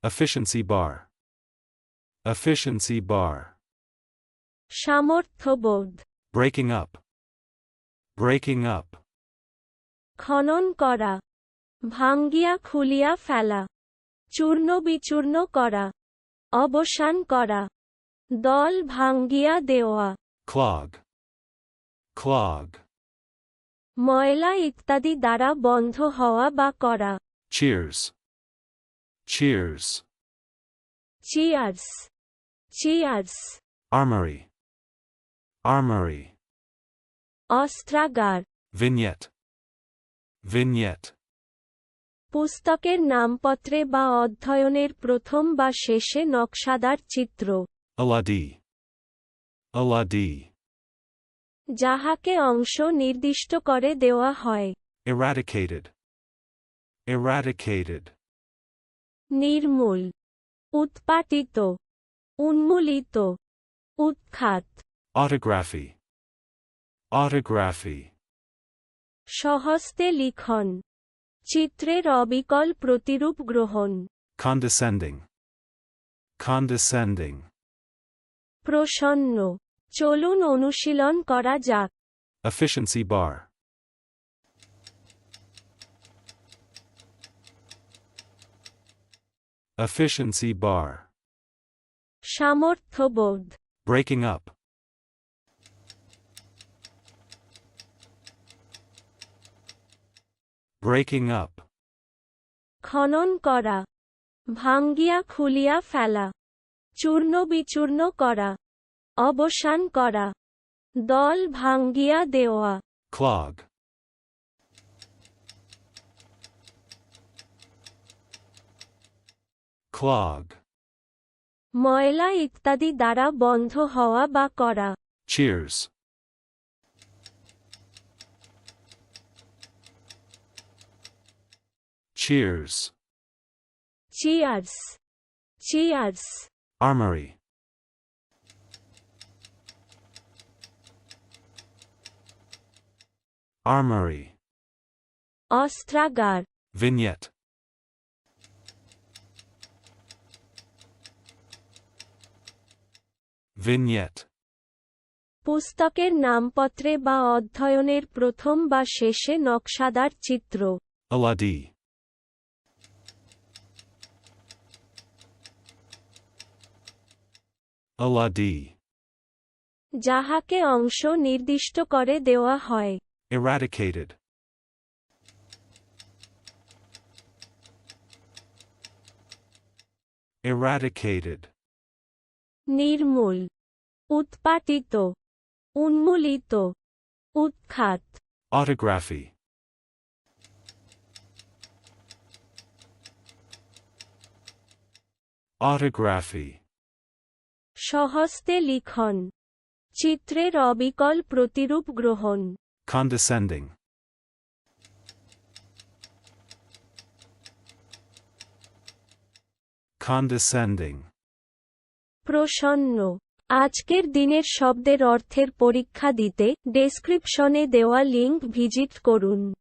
Efficiency bar. Efficiency bar. সামর্থ্যবোধ, Breaking up. Breaking up. খনন করা, ভাঙ্গিয়া খুলিয়া ফেলা, চূর্ণ বিচূর্ণ করা, অবসান করা, দল ভাঙ্গিয়া দেওয়া, Clog. Clog. ময়লা ইত্যাদি দ্বারা বন্ধ হওয়া বা করা। Cheers. Cheers. Cheers, cheers, Armory. Armory. অস্ত্রাগার, Vignette. Vignette. পুস্তকের নামপত্রে বা অধ্যয়নের প্রথম বা শেষে নকশাদার চিত্র। Aladi. Aladi. যাহাকে অংশ নির্দিষ্ট করে দেওয়া হয়। Eradicated. Eradicated. নির্মূল, উৎপাটিত, উন্মূলিত, উৎখাত। Autography. Autography. স্বহস্তে লিখন, চিত্রের অবিকল প্রতিরূপ গ্রহণ। Condescending. Condescending. প্রসন্ন, চলুন অনুশীলন করা যাক। Efficiency bar. Efficiency bar. সামর্থ্যবোধ, Breaking up. Breaking up. খনন করা, ভাঙ্গিয়া খুলিয়া ফেলা, চূর্ণ বিচূর্ণ করা, অবসান করা, দল ভাঙ্গিয়া দেওয়া। Clog. Clog. ময়লা ইত্যাদি দ্বারা বন্ধ হওয়া বা করা। Cheers. Cheers. Cheers, cheers, Armory. Armory. অস্ত্রাগার, Vignette. Vignette. পুস্তকের নামপত্রে বা অধ্যয়নের প্রথম বা শেষে নকশাদার চিত্র। Aladi. Aladi. যাহাকে অংশ নির্দিষ্ট করে দেওয়া হয়। Eradicated. Eradicated. নির্মূল, উৎপাটিত, উন্মূলিত, উৎখাত। Autography. Autography. স্বহস্তে লিখন, চিত্রের অবিকল প্রতিরূপ গ্রহণ। Condescending. Condescending. প্রসন্ন। আজকের দিনের শব্দের অর্থের পরীক্ষা দিতে ডেসক্রিপশনে দেওয়া লিংক ভিজিট করুন।